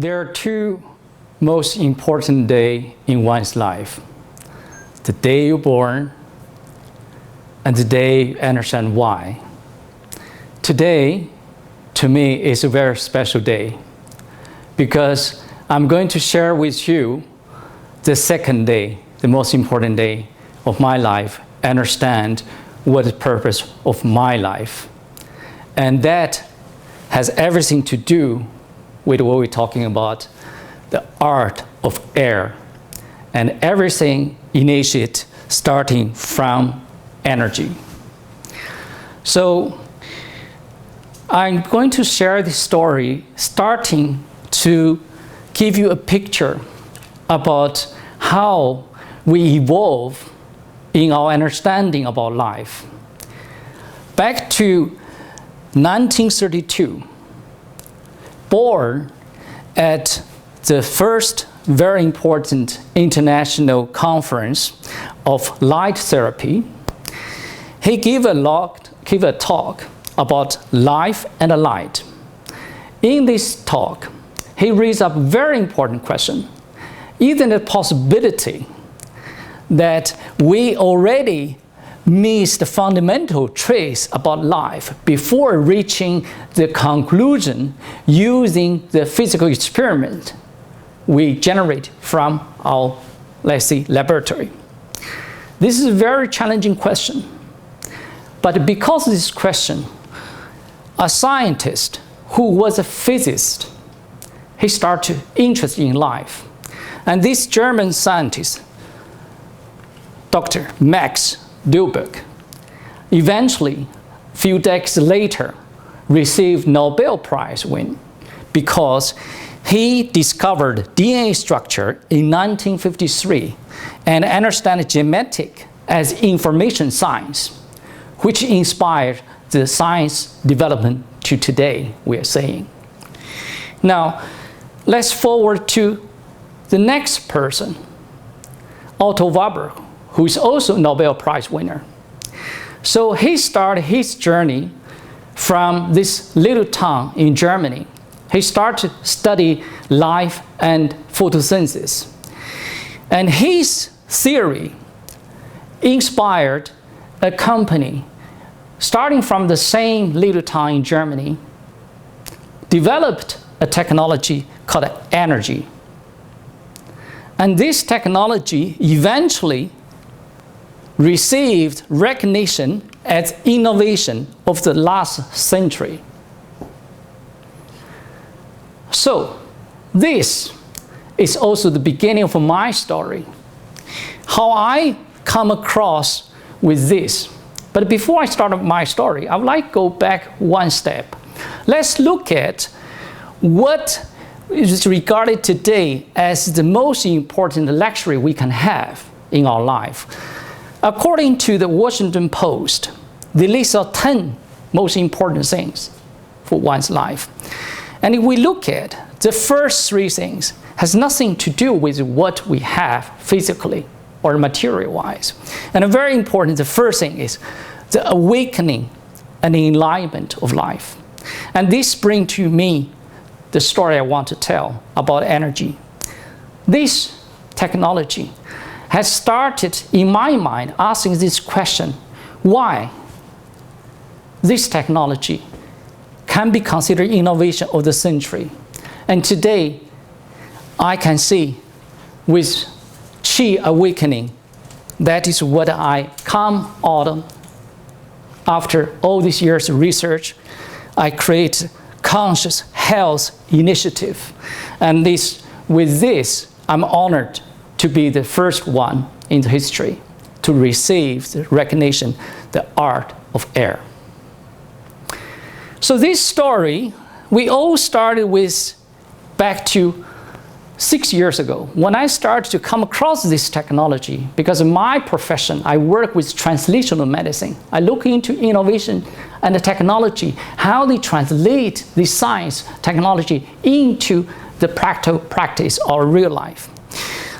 There are two most important days in one's life. The day you're born and the day you understand why. Today, to me, is a very special day because I'm going to share with you the second day, the most important day of my life, understand what is the purpose of my life. And that has everything to do with what we're talking about, the art of air. And everything initiates starting from energy. So I'm going to share this story starting to give you a picture about how we evolve in our understanding about life. Back to 1932, born at the first very important international conference of light therapy, he gave a talk about life and light. In this talk, he raised up a very important question. Is there a possibility that we already missed the fundamental trace about life before reaching the conclusion using the physical experiment we generate from our, let's say, laboratory? This is a very challenging question. But because of this question, a scientist who was a physicist, he started interested in life. And this German scientist, Dr. Max Doback, eventually, a few decades later, received Nobel Prize win because he discovered DNA structure in 1953 and understood genetic as information science, which inspired the science development to today, we are saying. Now, let's forward to the next person, Otto Barber, who is also a Nobel Prize winner. So he started his journey from this little town in Germany. He started to study life and photosynthesis. And his theory inspired a company starting from the same little town in Germany, developed a technology called Airnergy. And this technology eventually received recognition as innovation of the last century. So this is also the beginning of my story, how I come across with this. But before I start my story, I would like to go back one step. Let's look at what is regarded today as the most important luxury we can have in our life. According to the Washington Post, the list of 10 most important things for one's life. And if we look at the first 3 things, has nothing to do with what we have physically or material-wise. And very important, the first thing is the awakening and the enlightenment of life. And this brings to me the story I want to tell about energy. This technology has started, in my mind, asking this question, why this technology can be considered innovation of the century. And today, I can see with Qi awakening, that is what I come out of. After all these years of research, I create Conscious Health Initiative. And with this, I'm honored to be the first one in history to receive the recognition, the art of air. So this story, we all started with back to 6 years ago, when I started to come across this technology. Because in my profession, I work with translational medicine. I look into innovation and the technology, how they translate the science technology into the practical practice or real life.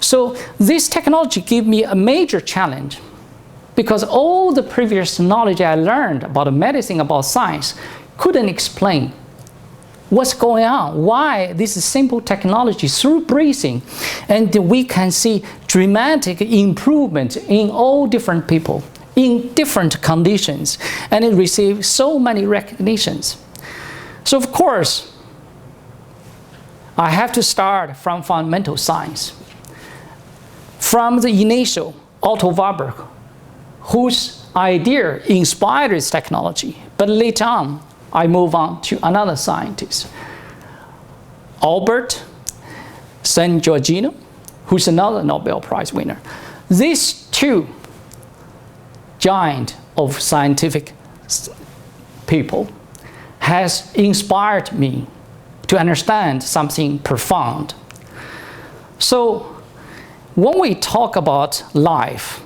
So this technology gave me a major challenge because all the previous knowledge I learned about medicine, about science, couldn't explain what's going on, why this is simple technology through breathing, and we can see dramatic improvement in all different people, in different conditions, and it receives so many recognitions. So of course, I have to start from fundamental science. From the initial Otto Barber, whose idea inspired this technology, but later on, I move on to another scientist, Albert San Giorgino, who's another Nobel Prize winner. These two giants of scientific people has inspired me to understand something profound. So when we talk about life,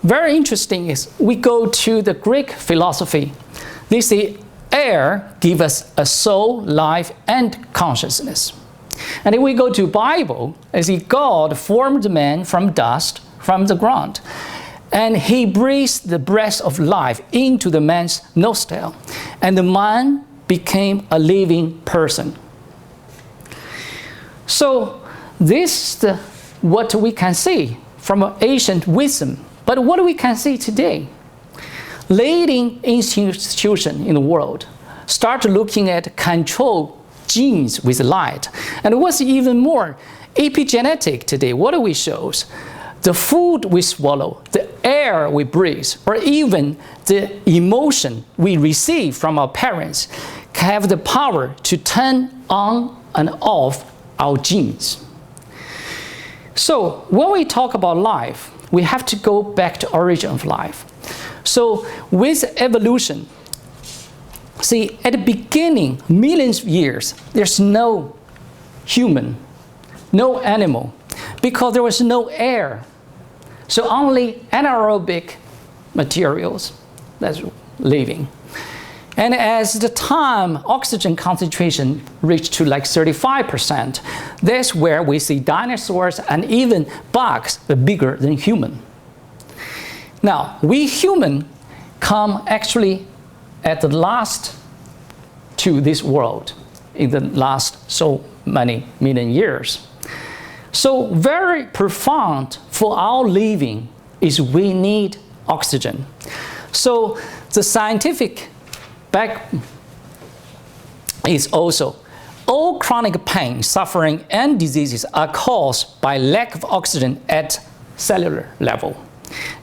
very interesting is we go to the Greek philosophy. They say air gives us a soul, life, and consciousness. And if we go to Bible, I see God formed man from dust, from the ground. And he breathed the breath of life into the man's nostril. And the man became a living person. So this is what we can see from ancient wisdom. But what we can see today, leading institutions in the world start looking at control genes with light. And what's even more, epigenetic today, what do we show? The food we swallow, the air we breathe, or even the emotion we receive from our parents have the power to turn on and off our genes. So when we talk about life, we have to go back to origin of life. So with evolution, see, at the beginning, millions of years, there's no human, no animal, because there was no air. So only anaerobic materials that's living. And as the time oxygen concentration reached to like 35%, that's where we see dinosaurs and even bugs are bigger than human. Now, we human come actually at the last to this world in the last so many million years. So very profound for our living is we need oxygen. So the scientific back is also all chronic pain, suffering, and diseases are caused by lack of oxygen at cellular level.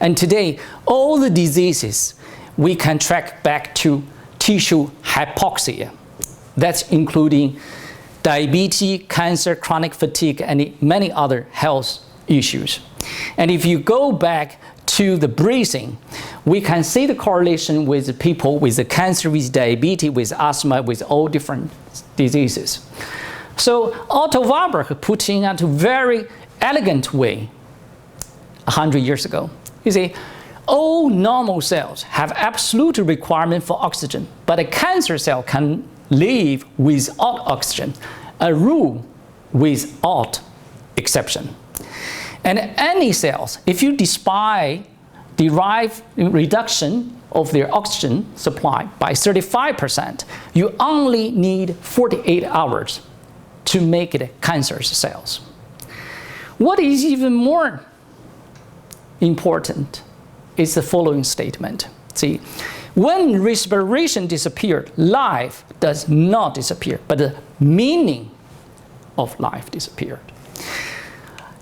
And today, all the diseases we can track back to tissue hypoxia. That's including diabetes, cancer, chronic fatigue, and many other health issues. And if you go back to the breathing, we can see the correlation with people with the cancer, with diabetes, with asthma, with all different diseases. So Otto Barber put in a very elegant way 100 years ago. You see, all normal cells have absolute requirement for oxygen, but a cancer cell can live without oxygen, a rule without exception. And any cells, if you derive reduction of their oxygen supply by 35%, you only need 48 hours to make it cancerous cells. What is even more important is the following statement. See, when respiration disappeared, life does not disappear, but the meaning of life disappeared.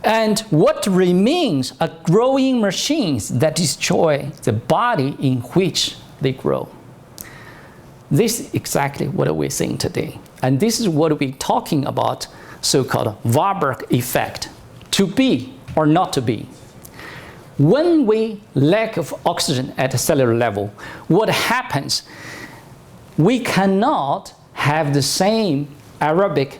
And what remains are growing machines that destroy the body in which they grow. This is exactly what we're seeing today. And this is what we're talking about, so-called Warburg effect, to be or not to be. When we lack of oxygen at a cellular level, what happens? We cannot have the same aerobic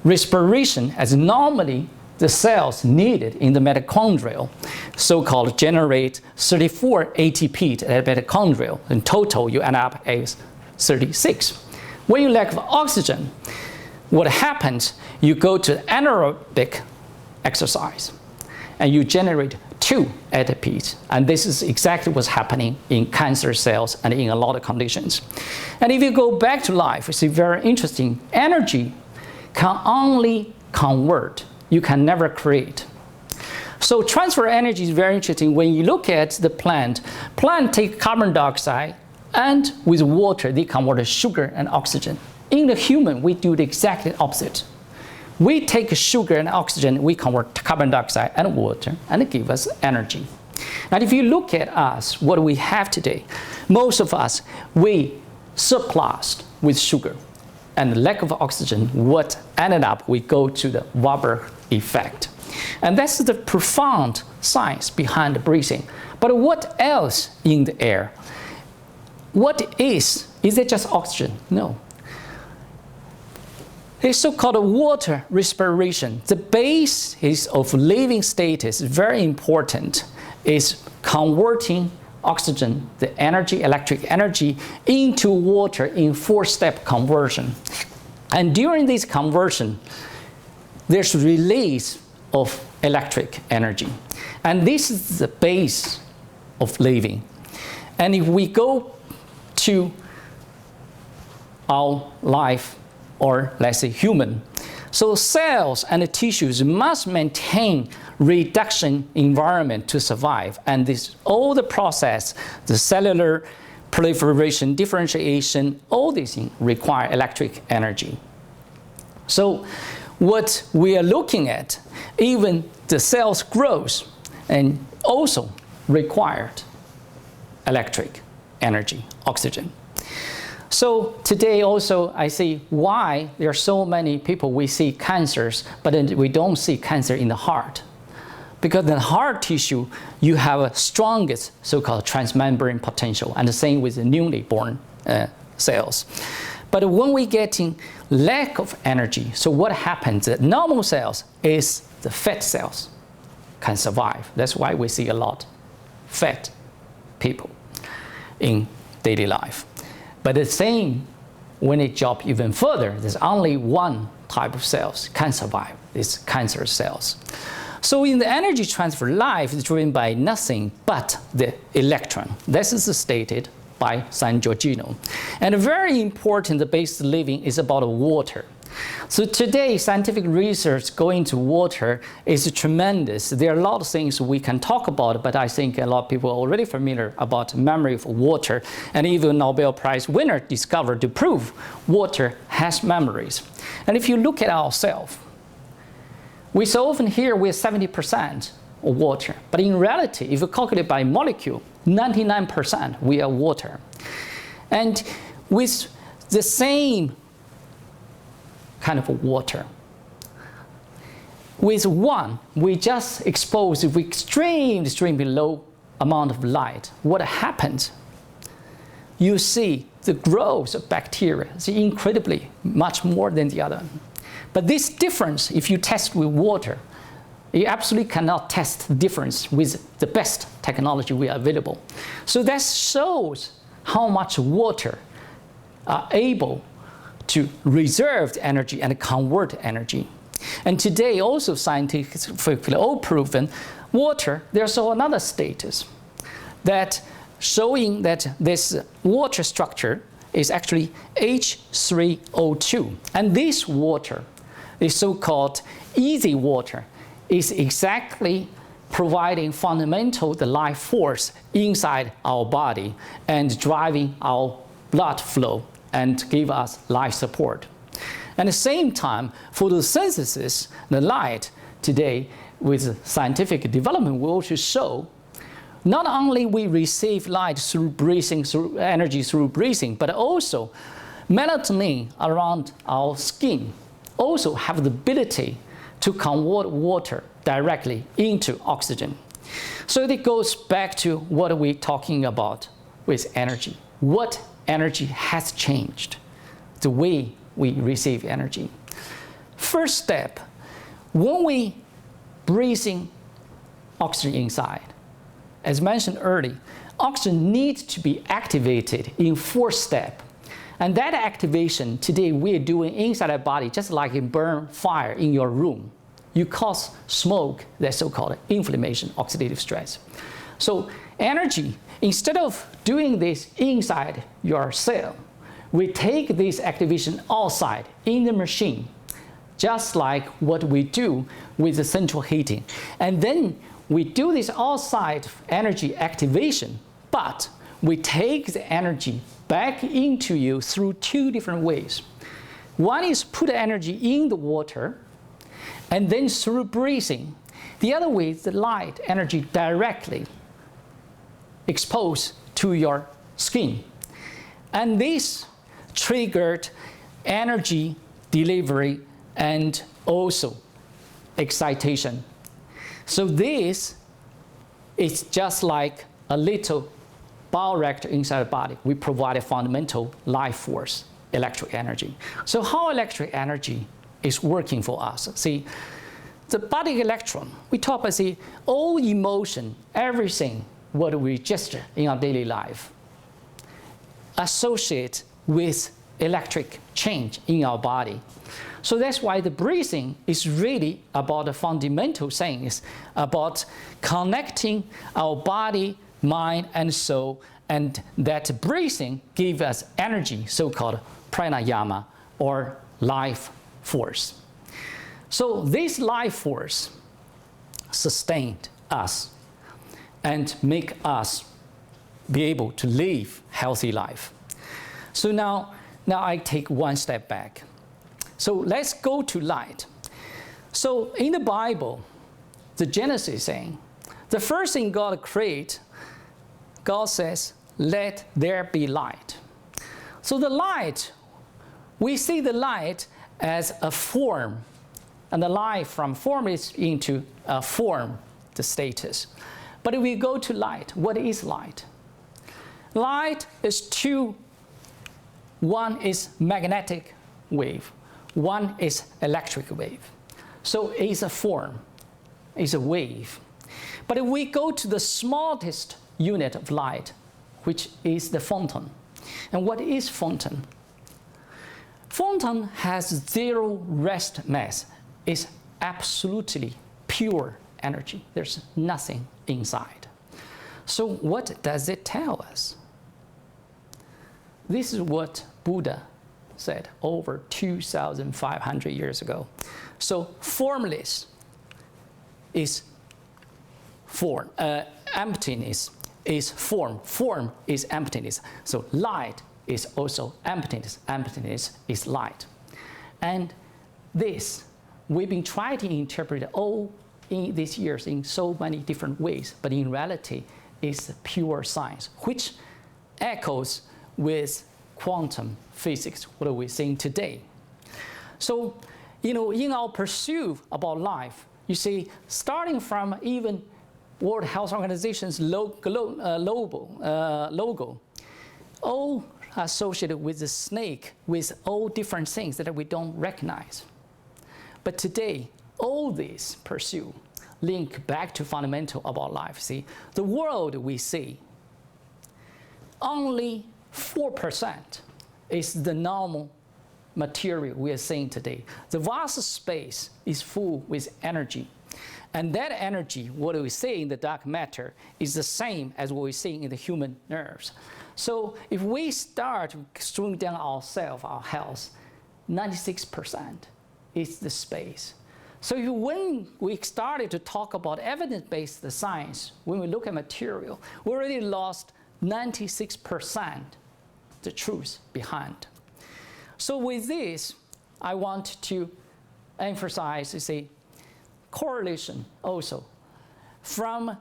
respiration as normally the cells needed in the mitochondrial, so-called generate 34 ATP at mitochondrial. In total, you end up as 36. When you lack of oxygen, what happens? You go to anaerobic exercise, and you generate two ATPs. And this is exactly what's happening in cancer cells and in a lot of conditions. And if you go back to life, it's very interesting. Energy can only convert. You can never create. So transfer energy is very interesting. When you look at the plant take carbon dioxide, and with water, they convert sugar and oxygen. In the human, we do the exactly opposite. We take sugar and oxygen, we convert carbon dioxide and water, and it gives us energy. And if you look at us, what we have today, most of us, we surplus with sugar and lack of oxygen. What ended up, we go to the Barber effect. And that's the profound science behind the breathing. But what else in the air? What is it just oxygen? No. It's so-called water respiration. The base of living status is very important. Is converting oxygen, the energy, electric energy, into water in 4-step conversion. And during this conversion, there's release of electric energy. And this is the base of living. And if we go to our life, or let's say human, so cells and the tissues must maintain reduction environment to survive. And this all the process, the cellular proliferation, differentiation, all these things require electric energy. So what we are looking at, even the cells growth and also required electric energy, oxygen. So today also I see why there are so many people we see cancers, but then we don't see cancer in the heart. Because in the heart tissue, you have a strongest so-called transmembrane potential, and the same with the newly born cells. But when we getting lack of energy, so what happens? The normal cells is the fat cells can survive. That's why we see a lot fat people in daily life. But the same, when it jump even further, there's only one type of cells can survive, it's cancer cells. So in the energy transfer, life is driven by nothing but the electron. This is stated by San Giorgino. And very important, the base living is about water. So today, scientific research going to water is tremendous. There are a lot of things we can talk about, but I think a lot of people are already familiar about memory of water. And even Nobel Prize winner discovered to prove water has memories. And if you look at ourselves, we so often hear we're 70% of water. But in reality, if you calculate by molecule, 99% we are water. And with the same kind of water, with one, we just expose with extremely low amount of light. What happens? You see the growth of bacteria is incredibly much more than the other. But this difference, if you test with water, you absolutely cannot test the difference with the best technology we are available. So that shows how much water are able to reserve the energy and convert energy. And today also scientifically all proven, water, there's also another status that showing that this water structure is actually H3O2. And this water is so-called easy water, is exactly providing fundamental the life force inside our body and driving our blood flow and give us life support. At the same time, photosynthesis, the light today with scientific development will also show not only we receive light through breathing, through energy through breathing, but also melatonin around our skin also have the ability to convert water directly into oxygen. So it goes back to what we're talking about with energy. What energy has changed? The way we receive energy. First step, when we breathing oxygen inside, as mentioned earlier, oxygen needs to be activated in 4 steps. And that activation today we are doing inside our body, just like you burn fire in your room. you cause smoke, that's so-called inflammation, oxidative stress. So energy, instead of doing this inside your cell, we take this activation outside in the machine, just like what we do with the central heating. And then we do this outside energy activation, but we take the energy back into you through two different ways. One is put energy in the water, and then through breathing. The other way is the light energy directly exposed to your skin. And this triggered energy delivery and also excitation. So this is just like a little bioreactor inside the body. We provide a fundamental life force, electric energy. So how electric energy is working for us? See, the body electron, we talk about, see, all emotion, everything what we register in our daily life associate with electric change in our body. So that's why the breathing is really about the fundamental things, about connecting our body, mind, and soul, and that breathing gives us energy, so-called pranayama, or life force. So this life force sustained us and make us be able to live healthy life. So now I take one step back. So let's go to light. So in the Bible, the Genesis saying, the first thing God created, God says, let there be light. So the light, we see the light as a form, and the light from form is into a form, the status. But if we go to light, what is light? Light is two. One is magnetic wave. One is electric wave. So it's a form, it's a wave. But if we go to the smallest unit of light, which is the photon. And what is photon? Photon has zero rest mass. It's absolutely pure energy. There's nothing inside. So what does it tell us? This is what Buddha said over 2,500 years ago. So formless is form. Emptiness is form. Form is emptiness. So light is also emptiness. Emptiness is light. And this, we've been trying to interpret all in these years in so many different ways, but in reality, it's pure science, which echoes with quantum physics, what are we seeing today. So, in our pursuit about life, you see, starting from even World Health Organization's logo, all associated with the snake, with all different things that we don't recognize. But today, all these pursuit link back to fundamental about life. See, the world we see, only 4% is the normal material we are seeing today. The vast space is full with energy. And that energy, what we see in the dark matter, is the same as what we see in the human nerves. So if we start slowing down ourselves, our health, 96% is the space. So when we started to talk about evidence-based science, when we look at material, we already lost 96% the truth behind. So with this, I want to emphasize, correlation also from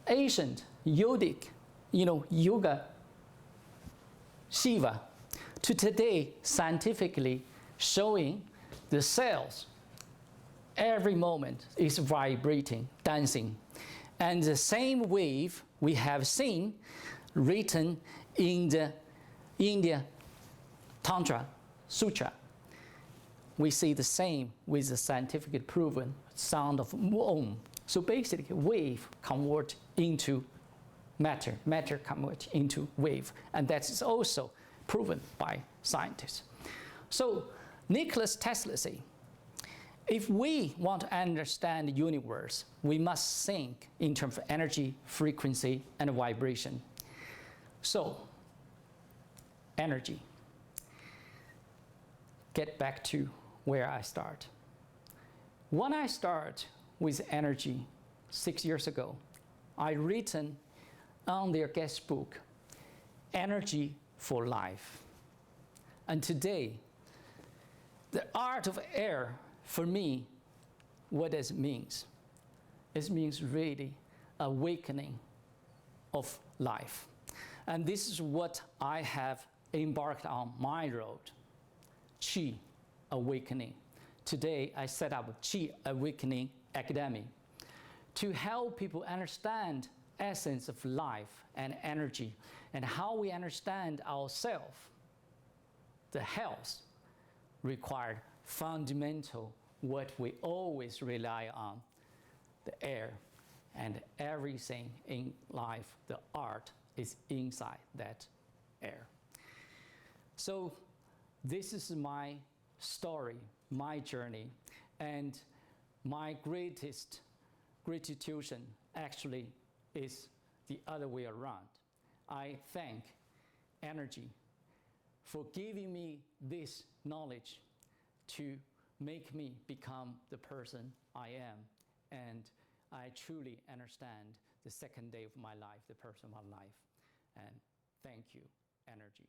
ancient yogic, yoga, Shiva, to today scientifically showing the cells every moment is vibrating, dancing. And the same wave we have seen written in the India Tantra Sutra. We see the same with the scientifically proven sound of Om. So basically, wave convert into matter, matter convert into wave, and that is also proven by scientists. So Nikola Tesla say, If we want to understand the universe, we must think in terms of energy, frequency, and vibration. So, energy. Get back to where I start. When I start with energy 6 years ago, I written on their guest book, Energy for Life. And today, the art of air, for me, what does it mean? It means really awakening of life. And this is what I have embarked on my road, Qi Awakening. Today, I set up Qi Awakening Academy to help people understand essence of life and energy and how we understand ourselves. The health required fundamental, what we always rely on, the air, and everything in life, the art, is inside that air. So this is my story, my journey, and my greatest gratitude actually is the other way around. I thank energy for giving me this knowledge to make me become the person I am. And I truly understand the second day of my life, the person of my life. And thank you, energy.